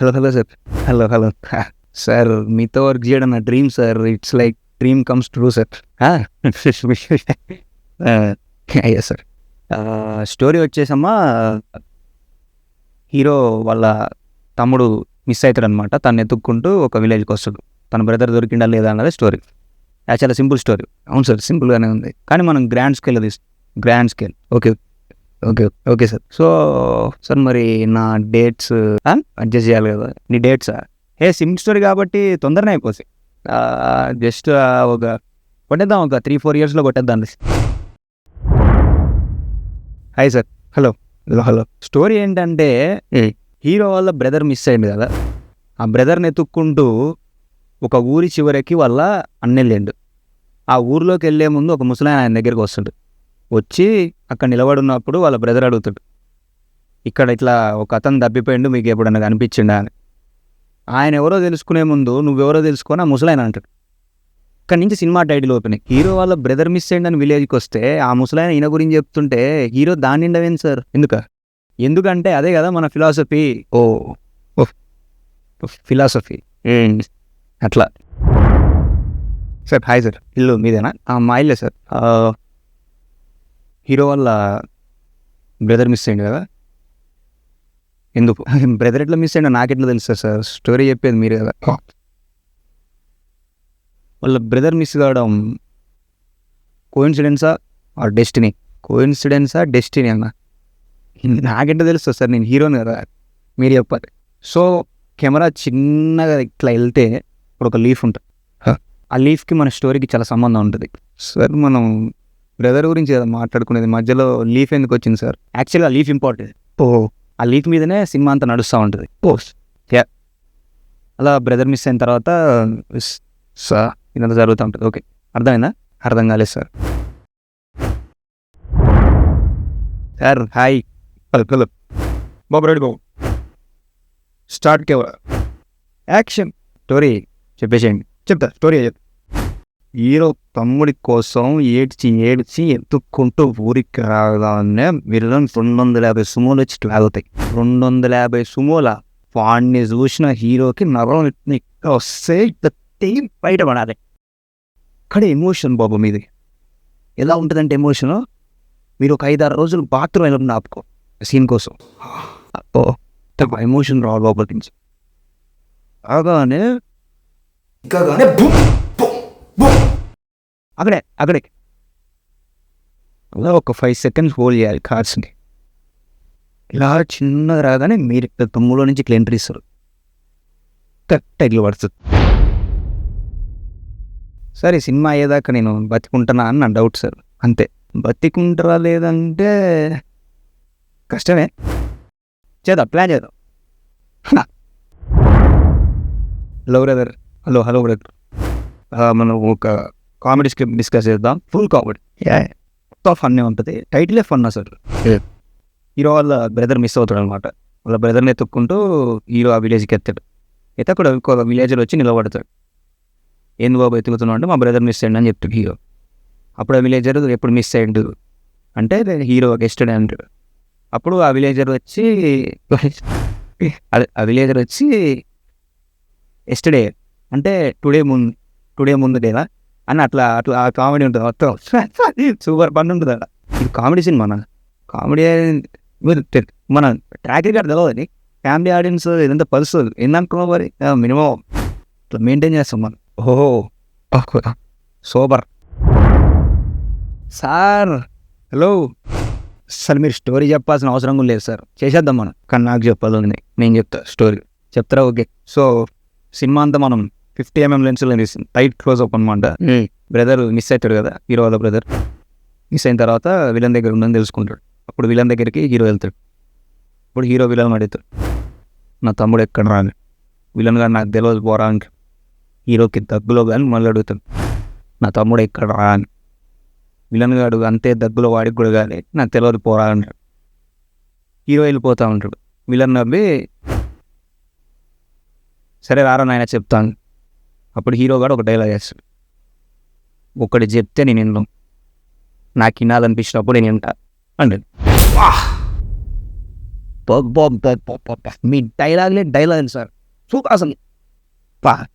Hello hello sir. Hello sir, మీతో work చేయడం నా dream sir. It's like dream comes true sir. అయ్యా sir, story వచ్చేసమ్మా, hero వాళ్ళ తమ్ముడు మిస్ అవుతాడు అనమాట. తను ఎత్తుక్కుంటూ ఒక విలేజ్కి వస్తాడు. తన బ్రదర్ దొరికిండా లేదా అన్నది స్టోరీ. చాలా సింపుల్ స్టోరీ. అవును సార్, సింపుల్గానే ఉంది, కానీ మనం grand scale grand scale. Okay okay okay sir. So sir, మరి నా డేట్స్ అడ్జస్ట్ చేయాలి కదా. నీ డేట్సా? సింపుల్ స్టోరీ కాబట్టి తొందరనే అయిపోతాయి. జస్ట్ ఒక కొట్టేద్దాం, ఒక 3-4 yearsలో కొట్టేద్దాం. Hi sir. హలో. స్టోరీ ఏంటంటే, హీరో వాళ్ళ బ్రదర్ మిస్ అయింది కదా. ఆ బ్రదర్ని ఎత్తుక్కుంటూ ఒక ఊరి చివరికి వాళ్ళ అన్నెళ్ళిండు. ఆ ఊరిలోకి వెళ్ళే ముందు ఒక ముసలాయన ఆయన దగ్గరికి వస్తాడు. వచ్చి అక్కడ నిలబడున్నప్పుడు వాళ్ళ బ్రదర్ అడుగుతాడు, ఇక్కడ ఇట్లా ఒక అతను దబ్బిపోయిండు, మీకు ఎప్పుడన్నా కనిపించిండా అని. ఆయన ఎవరో తెలుసుకునే ముందు నువ్వెవరో తెలుసుకొని ఆ ముసలాయన అంటాడు. ఇక్కడ నుంచి సినిమా టైటిల్ ఓపెన్. హీరో వాళ్ళ బ్రదర్ మిస్ అయిందని విలేజ్కి వస్తే ఆ ముసలాయన ఈయన గురించి చెప్తుంటే హీరో దాని నిండవేంది సార్? ఎందుకంటే అదే కదా మన ఫిలాసఫీ. ఫిలాసఫీ అట్లా. సార్ హాయ్ సార్, ఇల్లు మీదేనా? మా ఇల్లే సార్. హీరో వాళ్ళ బ్రదర్ మిస్ అయ్యింది కదా. ఎందుకు బ్రదర్ ఎట్లా మిస్ అయ్యిందో నాకెట్లా తెలుసు సార్? స్టోరీ చెప్పేది మీరు కదా. వాళ్ళ బ్రదర్ మిస్ కావడం కోఇన్సిడెన్సా ఆర్ డెస్టినీ? డెస్టినీ అన్న నాకెట్లా తెలుస్తుంది సార్? నేను హీరోని కదా, మీరు చెప్పాలి. సో కెమెరా చిన్నగా ఇట్లా వెళ్తే ఇప్పుడు ఒక లీఫ్ ఉంటుంది. ఆ లీఫ్కి మన స్టోరీకి చాలా సంబంధం ఉంటుంది సార్. మనం బ్రదర్ గురించి కదా మాట్లాడుకునేది, మధ్యలో లీఫ్ ఎందుకు వచ్చింది సార్? యాక్చువల్గా లీఫ్ ఇంపార్టెంట్. ఆ లీఫ్ మీదనే సినిమా అంతా నడుస్తూ ఉంటుంది. అలా బ్రదర్ మిస్ అయిన తర్వాత సార్ ఇదంతా జరుగుతూ ఉంటుంది. ఓకే, అర్థమైందా? అర్థం కాలేదు సార్. Sir hi. హలో బాబు, రెడీ బాబు, స్టార్ట్ కెమెరా యాక్షన్. స్టోరీ చెప్పేసేయండి. చెప్తా స్టోరీ. హీరో తమ్ముడి కోసం ఏడ్చి ఎత్తుక్కుంటూ ఊరికి రాగానే విలన్ 250 సుమోలు వచ్చి లాగుతాయి. 250 సుమోల వాడిని చూసిన హీరోకి నరం వస్తే బయటపడాలి. ఇక్కడ ఎమోషన్ బాబు మీది ఎలా ఉంటుందంటే, ఎమోషను మీరు ఒక 5-6 రోజులు బాత్రూమ్ వెళ్ళకుండా ఆపుకో సీన్ కోసం. ఎమోషన్ రావాలి బాబు నుంచి. రాగానే అక్కడే అలా ఒక 5 seconds హోల్డ్ చేయాలి కార్డ్స్ని. ఇలా చిన్నగా రాగానే మీరు ఇక్కడ తమ్ములో నుంచి ఇట్లా ఎంట్రీ ఇస్తారు. టైటిల్ పడుతుంది. సరే, సినిమా అయ్యేదాకా నేను బతికుంటానా అని నా డౌట్ సార్. అంతే. బతికుంటారా లేదంటే కష్టమే. ప్లాన్ చేద్దాం. Hello brother. హలో బ్రదర్, మనం ఒక కామెడీ స్క్రిప్ట్ డిస్కస్ చేద్దాం. ఫుల్ కామెడీ, మొత్తం ఫన్నే ఉంటుంది. టైటిలే ఫన్ అసలు. హీరో వాళ్ళ బ్రదర్ మిస్ అవుతాడు అనమాట. వాళ్ళ బ్రదర్ని ఎత్తుక్కుంటూ హీరో ఆ విలేజ్కి ఎత్తాడు. అక్కడ ఇంకొక విలేజ్లో వచ్చి నిలబడతాడు. ఏంది బాబు ఎత్తుకుతున్నావు అంటే, మా బ్రదర్ మిస్ అయ్యండి అని చెప్తాడు హీరో. అప్పుడు ఆ విలేజర్ ఎప్పుడు మిస్ అయ్యిండు అంటే హీరో ఎస్టర్డే అంటాడు. అప్పుడు ఆ విలేజర్ వచ్చి ఎస్టర్డే అంటే టుడే ముందు డేనా అని అట్లా కామెడీ ఉంటుంది మొత్తం. సూపర్ పని ఉంటుంది అలా. ఇది కామెడీ సినిమా. కామెడీ మన ట్రాక్ రికార్డ్ తెలవదని ఫ్యామిలీ ఆడియన్స్ ఇదంతా పల్స్ ఏందనుకున్నావు మరి. మినిమం ఇట్లా మెయింటైన్ చేస్తాం మనం. Super sir. హలో సార్, మీరు స్టోరీ చెప్పాల్సిన అవసరం కూడా లేదు సార్, చేసేద్దాం మనం. కానీ నాకు చెప్పాలి, నేను చెప్తా స్టోరీ. చెప్తారా? ఓకే. సో సినిమా అంతా మనం 50mm లెన్స్లో తీస్తుంది. టైట్ క్లోజ్అప్ అనమాట. బ్రదర్ మిస్ అవుతాడు కదా, హీరో వాళ్ళ బ్రదర్ మిస్ అయిన తర్వాత విలన్ దగ్గర ఉందని తెలుసుకుంటాడు. అప్పుడు విలన్ దగ్గరికి హీరో వెళ్తాడు. ఇప్పుడు హీరో విలన్ అడుగుతాడు, నా తమ్ముడు ఎక్కడ రాని. విలన్ గారు నాకు తెలియదు పోరా అని హీరోకి దగ్గులో కానీ మళ్ళీ అడుగుతాడు, నా తమ్ముడు ఎక్కడ రా అని. విలన్ గాడు అంతే దగ్గులో వాడికి కూడా కానీ నాకు తెలియదు పోరా అంటాడు. హీరో వెళ్ళిపోతూ ఉంటాడు. విలన్ నవ్వి, సరే రారా నాయన చెప్తాను. అప్పుడు హీరో గాడు ఒక డైలాగ్ వేస్తాడు, ఒకటి చెప్తే నేను విన్నాను, నాకు వినాలనిపించినప్పుడు నేను వింటా అంటాడు. మీ డైలాగ్లే డైలాగ్ సార్ సూపర్ అసలు పా